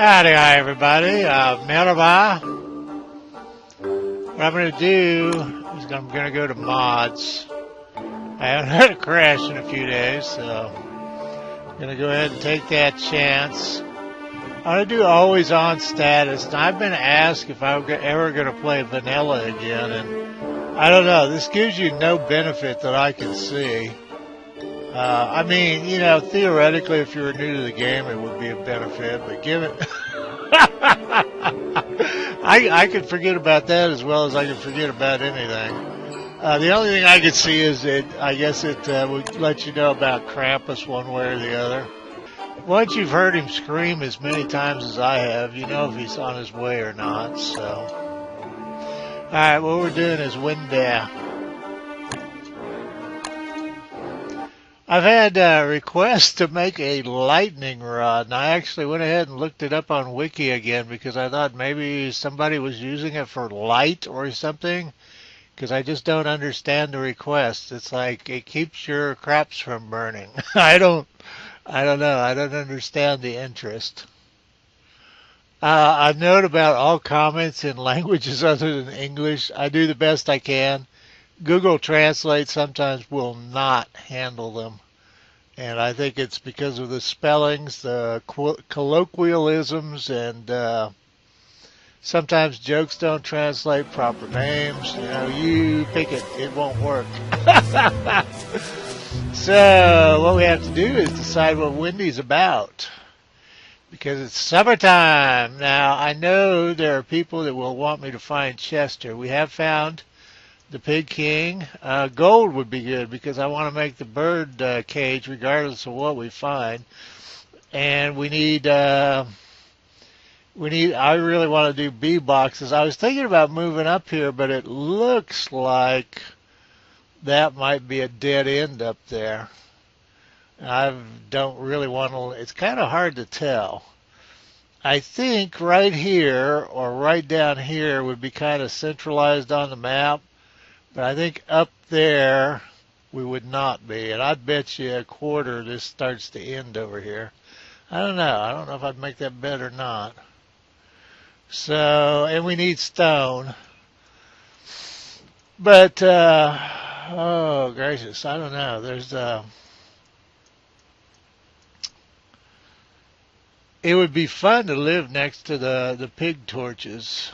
Howdy, hi everybody. Merhaba. What I'm going to do is I'm going to go to mods. I haven't had a crash in a few days, so I'm going to go ahead and take that chance. I'm going to do always on status. And I've been asked if I'm ever going to play vanilla again, and I don't know. This gives you no benefit that I can see. I mean, you know, theoretically, if you were new to the game, it would be a benefit, but given I could forget about that as well as I could forget about anything. The only thing I could see is I guess it would let you know about Krampus one way or the other. Once you've heard him scream as many times as I have, you know if he's on his way or not. So, all right, what we're doing is Wendy. I've had requests to make a lightning rod, and I actually went ahead and looked it up on Wiki again because I thought maybe somebody was using it for light or something, because I just don't understand the request. It's like it keeps your crops from burning. I don't know. I don't understand the interest. I note about all comments in languages other than English. I do the best I can. Google Translate sometimes will not handle them. And I think it's because of the spellings, the colloquialisms, and sometimes jokes don't translate proper names. You know, you pick it, it won't work. So what we have to do is decide what Wendy's about, because it's summertime. Now, I know there are people that will want me to find Chester. We have found the Pig King. Gold would be good because I want to make the bird cage regardless of what we find. And we need, I really want to do bee boxes. I was thinking about moving up here, but it looks like that might be a dead end up there. I don't really want to, it's kind of hard to tell. I think right here or right down here would be kind of centralized on the map. But I think up there we would not be. And I'd bet you a quarter this starts to end over here. I don't know. I don't know if I'd make that bet or not. So, and we need stone. But, oh gracious, I don't know. There's, it would be fun to live next to the pig torches.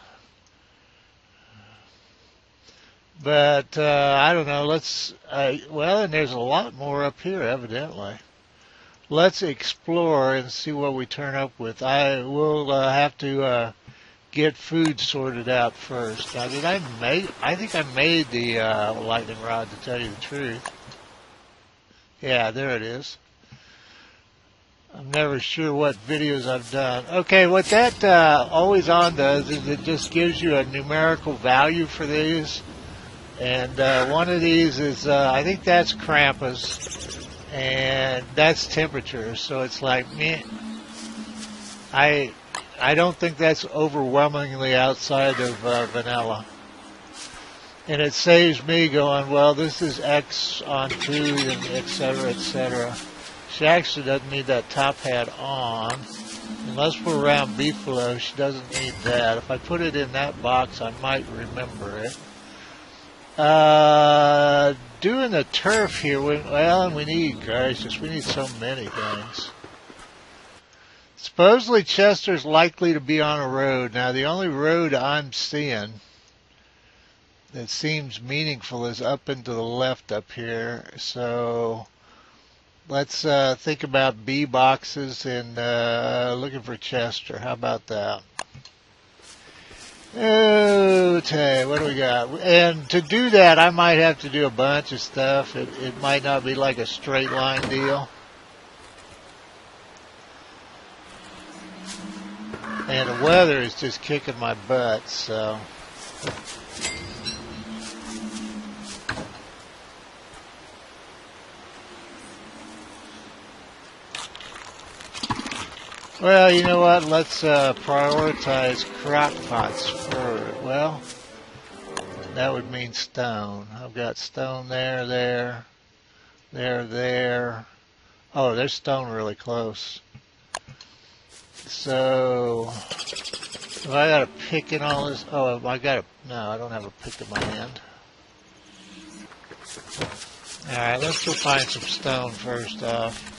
But I don't know. Let's well, and there's a lot more up here, evidently. Let's explore and see what we turn up with. I will have to get food sorted out first. Now, did I make? I think I made the lightning rod, to tell you the truth. Yeah, there it is. I'm never sure what videos I've done. Okay, what that always on does is it just gives you a numerical value for these. And one of these is, I think that's Krampus, and that's temperature. So it's like, meh. I don't think that's overwhelmingly outside of vanilla. And it saves me going, well, this is X on food and et cetera, et cetera. She actually doesn't need that top hat on. Unless we're around beefalo, she doesn't need that. If I put it in that box, I might remember it. Doing the turf here, well, we need, gracious, we need so many things. Supposedly Chester's likely to be on a road. Now, the only road I'm seeing that seems meaningful is up and to the left up here. So let's think about bee boxes and looking for Chester. How about that? Okay, what do we got? And to do that, I might have to do a bunch of stuff. It might not be like a straight line deal. And the weather is just kicking my butt, so. Well, you know what? Let's prioritize crock pots first. Well, that would mean stone. I've got stone there, there. Oh, there's stone really close. So, if I got a pick in all this, oh, I got a, no, I don't have a pick in my hand. Alright, let's go find some stone first off.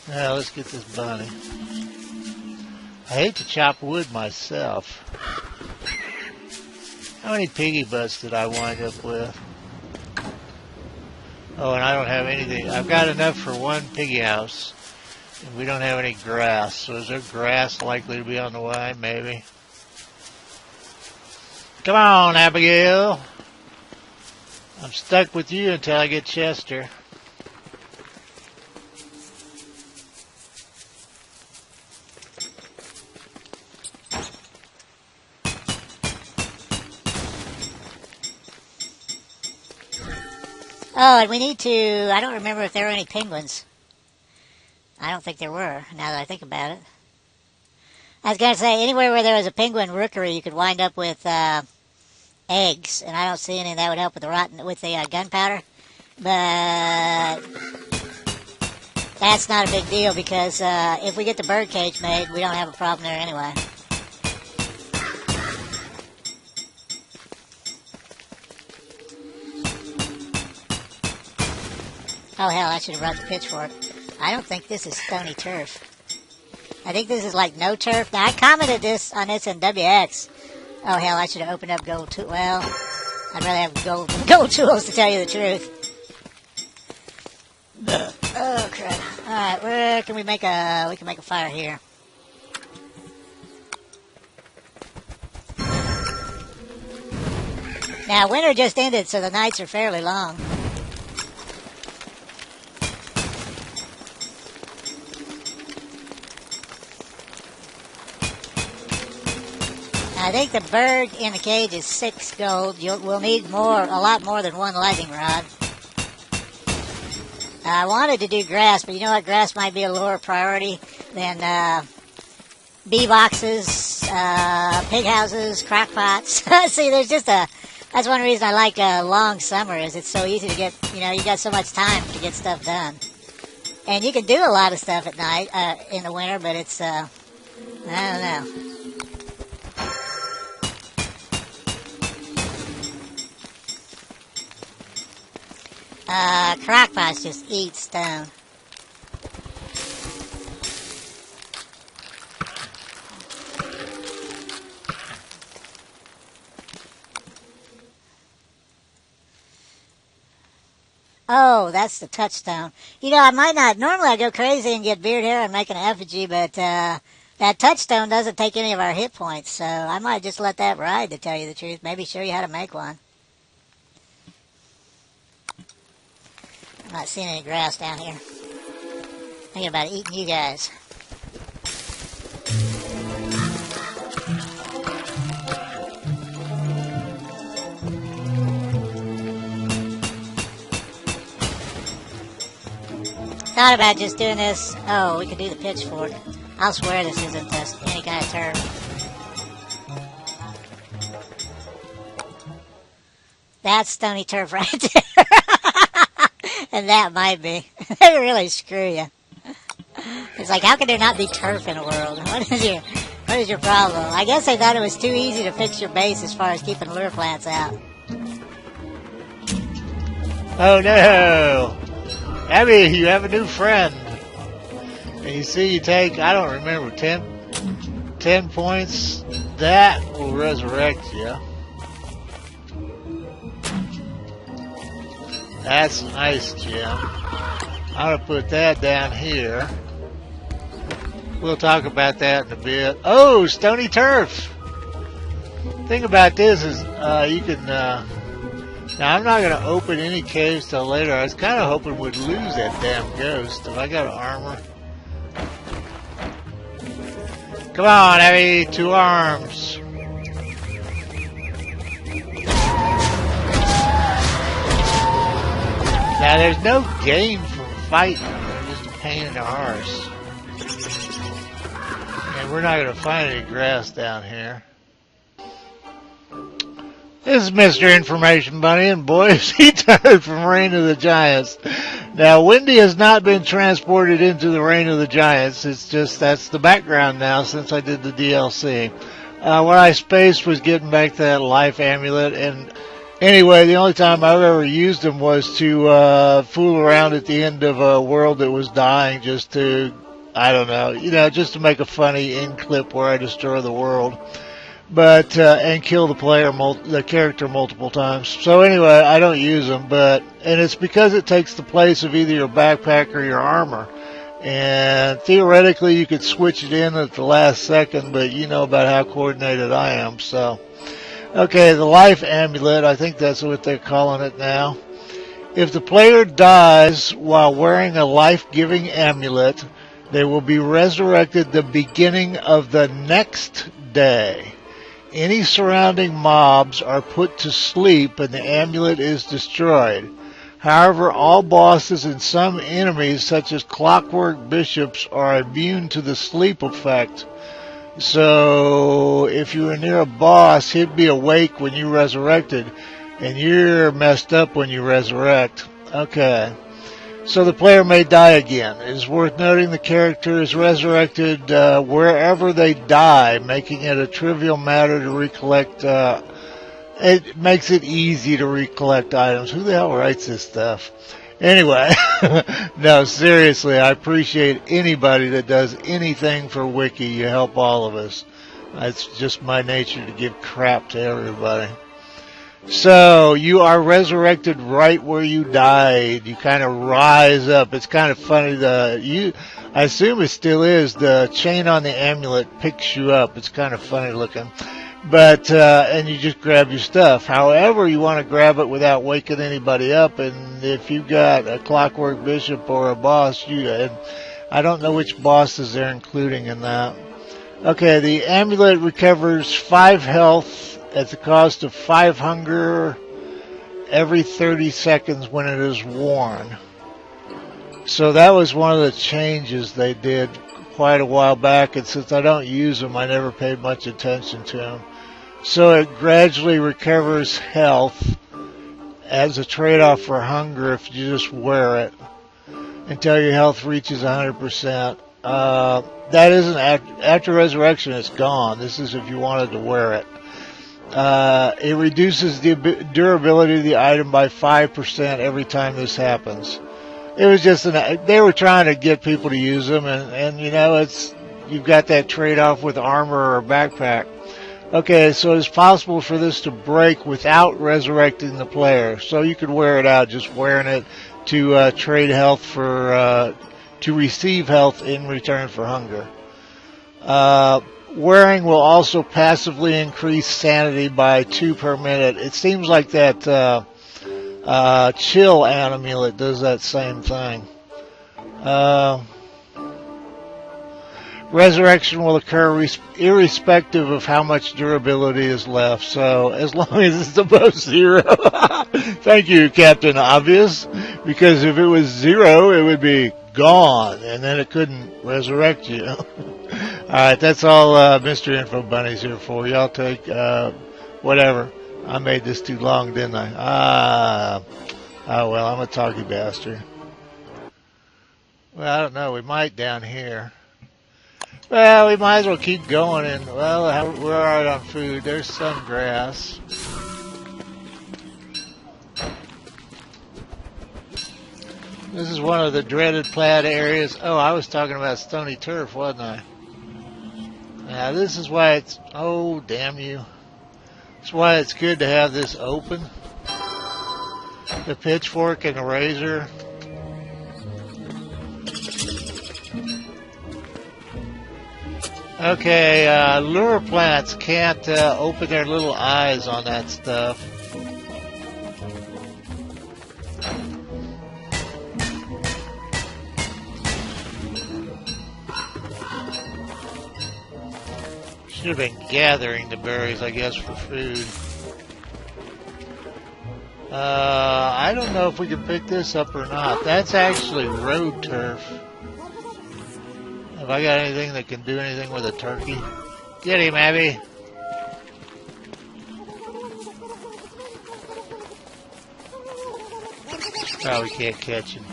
Now, let's get this bunny. I hate to chop wood myself. How many piggy butts did I wind up with? Oh, and I don't have anything. I've got enough for one piggy house. And we don't have any grass. So is there grass likely to be on the way? Maybe. Come on, Abigail. I'm stuck with you until I get Chester. Oh, and we need to, I don't remember if there were any penguins. I don't think there were, now that I think about it. I was going to say, anywhere where there was a penguin rookery, you could wind up with eggs, and I don't see any that would help with the gunpowder. But that's not a big deal, because if we get the bird cage made, we don't have a problem there anyway. Oh, hell, I should have brought the pitchfork. I don't think this is stony turf. I think this is like no turf. Now, I commented on this in WX. Oh, hell, I should have opened up gold tools. Well, I'd rather have gold tools, to tell you the truth. Oh, crap. All right, where can we make we can make a fire here. Now, winter just ended, so the nights are fairly long. I think the bird in the cage is 6 gold. We'll need a lot more than 1 lightning rod. I wanted to do grass, but you know what? Grass might be a lower priority than bee boxes, pig houses, crock pots. See, that's one reason I like long summer, is it's so easy to get, you got so much time to get stuff done. And you can do a lot of stuff at night, in the winter, but it's, I don't know. Crockpots just eat stone. Oh, that's the touchstone. I might not, normally I go crazy and get beard hair and make an effigy, but that touchstone doesn't take any of our hit points, so I might just let that ride, to tell you the truth. Maybe show you how to make one. I'm not seeing any grass down here. Thinking about eating you guys. Thought about just doing this. Oh, we could do the pitchfork. I'll swear this isn't any kind of turf. That's stony turf right there. And that might be. They really screw you. It's like, how can there not be turf in the world? What is your problem? I guess they thought it was too easy to fix your base as far as keeping lure plants out. Oh no! Abby, you have a new friend. And you see, you take, I don't remember, 10 points. That will resurrect you. That's nice, Jim. I'm going to put that down here. We'll talk about that in a bit. Oh, stony turf. Thing about this is you can... now, I'm not going to open any caves till later. I was kind of hoping we'd lose that damn ghost. Have I got armor? Come on, Abby. 2 arms. Now, there's no gain from fighting. They're just a pain in the arse. And we're not going to find any grass down here. This is Mr. Information Bunny, and boy, has he turned from Reign of the Giants. Now, Wendy has not been transported into the Reign of the Giants. It's just that's the background now since I did the DLC. What I spaced was getting back to that life amulet, and anyway, the only time I've ever used them was to fool around at the end of a world that was dying, just to, I don't know, just to make a funny end clip where I destroy the world. But and kill the the character multiple times. So anyway, I don't use them, and it's because it takes the place of either your backpack or your armor. And theoretically, you could switch it in at the last second, but you know about how coordinated I am. So, okay, the life amulet. I think that's what they're calling it now. If the player dies while wearing a life-giving amulet, they will be resurrected the beginning of the next day. Any surrounding mobs are put to sleep and the amulet is destroyed. However, all bosses and some enemies, such as clockwork bishops, are immune to the sleep effect. So, if you were near a boss, he'd be awake when you resurrected, and you're messed up when you resurrect. Okay. So the player may die again. It is worth noting the character is resurrected wherever they die, making it a trivial matter to recollect. It makes it easy to recollect items. Who the hell writes this stuff? Anyway, no, seriously, I appreciate anybody that does anything for Wiki. You help all of us. It's just my nature to give crap to everybody. So, you are resurrected right where you died. You kind of rise up. It's kind of funny. I assume it still is. The chain on the amulet picks you up. It's kind of funny looking. But, and you just grab your stuff. However, you want to grab it without waking anybody up. And if you've got a clockwork bishop or a boss, and I don't know which bosses they're including in that. Okay, the amulet recovers 5 health at the cost of 5 hunger every 30 seconds when it is worn. So that was one of the changes they did quite a while back, and since I don't use them, I never paid much attention to them. So it gradually recovers health as a trade-off for hunger if you just wear it until your health reaches 100%. That isn't after resurrection, it's gone. This is if you wanted to wear it. It reduces the durability of the item by 5% every time this happens. It was just they were trying to get people to use them, and you've got that trade-off with armor or backpack. Okay, so it's possible for this to break without resurrecting the player. So you could wear it out, just wearing it to trade health to receive health in return for hunger. Wearing will also passively increase sanity by 2 per minute. It seems like that chill amulet does that same thing. Resurrection will occur irrespective of how much durability is left. So as long as it's above 0. Thank you, Captain Obvious. Because if it was 0, it would be gone, and then it couldn't resurrect you. Alright, that's all Mr. Info Bunny's here for. Y'all take whatever. I made this too long, didn't I? Oh well, I'm a talky bastard. Well, I don't know. We might down here. Well, we might as well keep going. And well, we're alright on food. There's some grass. This is one of the dreaded plaid areas. Oh, I was talking about stony turf, wasn't I? Now, this is why it's... Oh, damn you. That's why it's good to have this open. The pitchfork and the razor. Okay, lure plants can't open their little eyes on that stuff. Should have been gathering the berries, I guess, for food. I don't know if we can pick this up or not. That's actually road turf. Have I got anything that can do anything with a turkey? Get him, Abby. Probably can't catch him.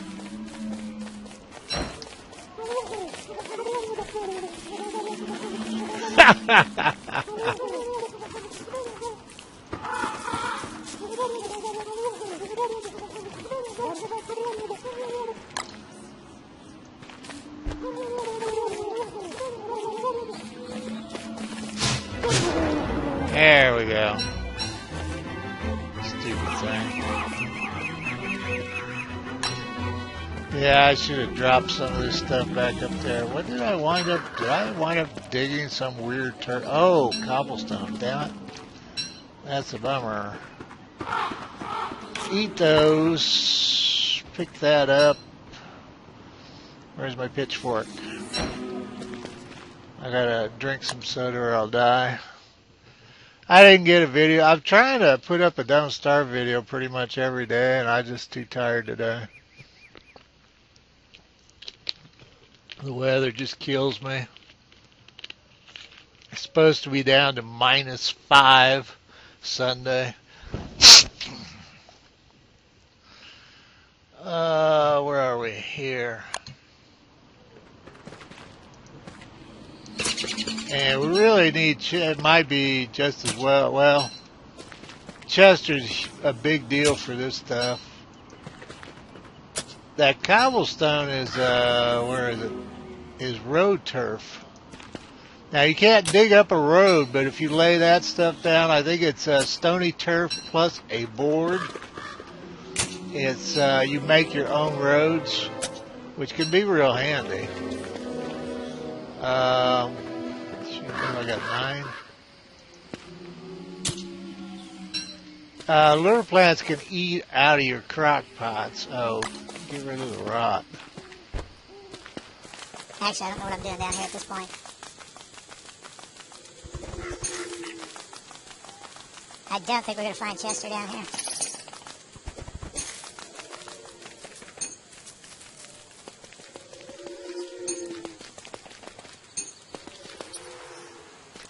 There we go. Stupid thing. Yeah, I should have dropped some of this stuff back up there. What did I wind up? Did I wind up digging some weird Oh, cobblestone. Damn it. That's a bummer. Eat those. Pick that up. Where's my pitchfork? I gotta drink some soda or I'll die. I didn't get a video. I'm trying to put up a Don't Starve video pretty much every day, and I'm just too tired today. The weather just kills me. It's supposed to be down to -5 Sunday. Where are we? Here. And we really need, it might be just as well, Chester's a big deal for this stuff. That cobblestone is, where is it? Is road turf. Now you can't dig up a road, but if you lay that stuff down, I think it's stony turf plus a board. It's, you make your own roads, which can be real handy. I got 9. Lure plants can eat out of your crock pots. Oh, get rid of the rot. Actually, I don't know what I'm doing down here at this point. I don't think we're going to find Chester down here.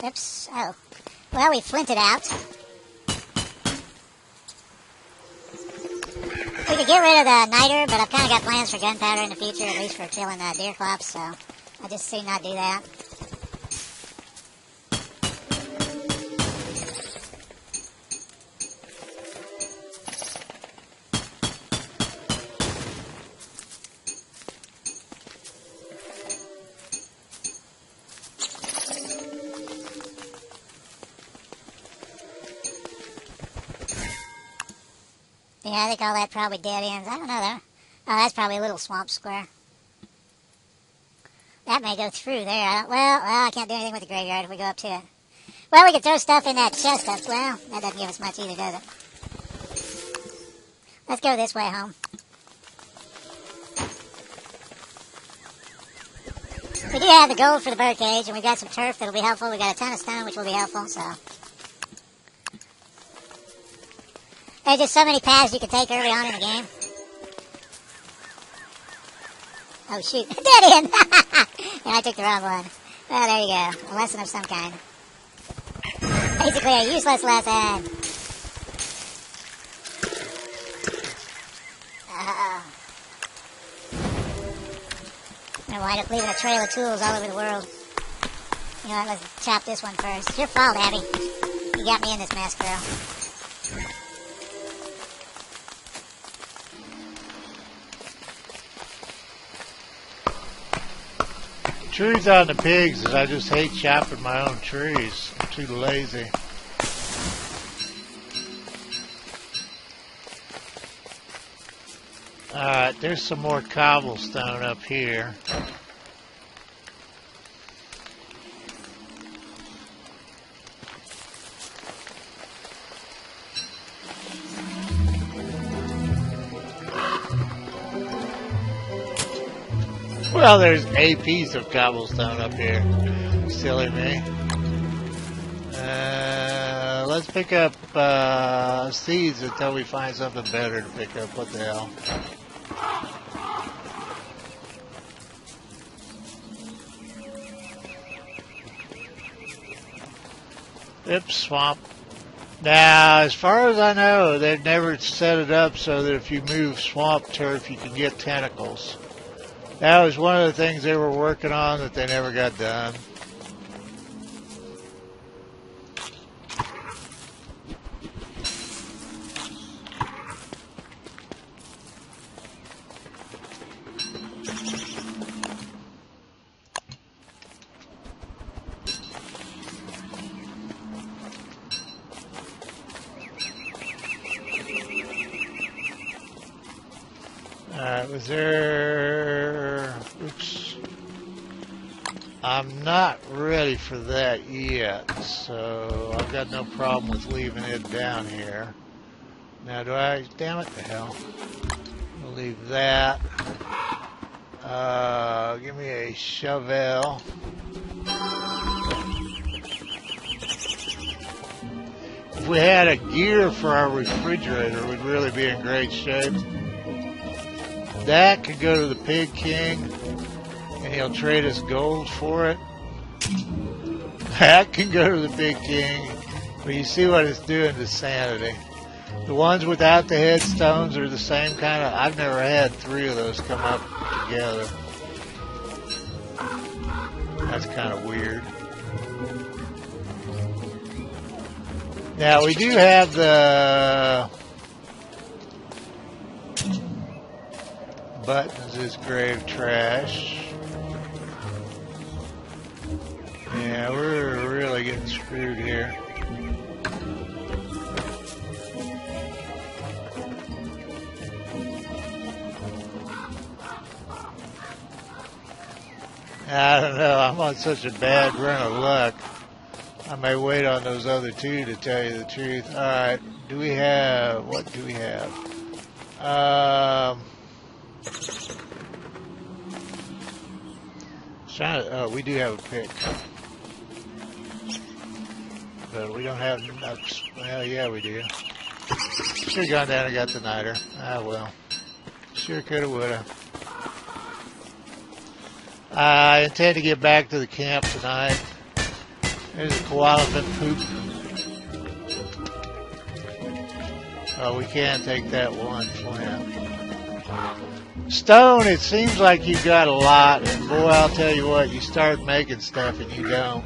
Oops. Oh. Well, we flinted out. We could get rid of the niter, but I've kind of got plans for gunpowder in the future, at least for killing deer clops, so I'll just soon not do that. Yeah, I think all that probably dead ends. I don't know, though. Oh, that's probably a little swamp square. That may go through there. Well, I can't do anything with the graveyard if we go up to it. Well, we could throw stuff in that chest up. Well, that doesn't give us much either, does it? Let's go this way home. We do have the gold for the birdcage, and we've got some turf that'll be helpful. We've got a ton of stone, which will be helpful, so... There's just so many paths you can take early on in the game. Oh, shoot. Dead end! And I took the wrong one. Well, there you go. A lesson of some kind. Basically a useless lesson. Uh-oh. I'm going to wind up leaving a trail of tools all over the world. You know what, let's chop this one first. It's your fault, Abby. You got me in this mess, girl. Truth on the pigs is I just hate chopping my own trees. I'm too lazy. Alright, there's some more cobblestone up here. Well, there's a piece of cobblestone up here. Silly me. Let's pick up seeds until we find something better to pick up. What the hell? Oops, swamp. Now, as far as I know, they've never set it up so that if you move swamp turf, you can get tentacles. That was one of the things they were working on that they never got done. Was there... Oops. I'm not ready for that yet, so I've got no problem with leaving it down here. Now do I... Damn it to hell. I'll leave that. Give me a shovel. If we had a gear for our refrigerator, we'd really be in great shape. That could go to the Pig King, and he'll trade us gold for it. That can go to the Pig King, but you see what it's doing to sanity. The ones without the headstones are the same kind of... I've never had 3 of those come up together. That's kind of weird. Now, we do have the buttons is grave trash. Yeah, we're really getting screwed here. I don't know, I'm on such a bad run of luck. I may wait on those other 2 to tell you the truth. Alright, do we have... What do we have? Oh, we do have a pick. But we don't have enough... Well, yeah, we do. Should have gone down and got the niter. Ah, well. Sure coulda, woulda. I intend to get back to the camp tonight. There's a koala poop. Oh, we can take that one flint. Stone, it seems like you've got a lot, and boy, I'll tell you what, you start making stuff and you don't.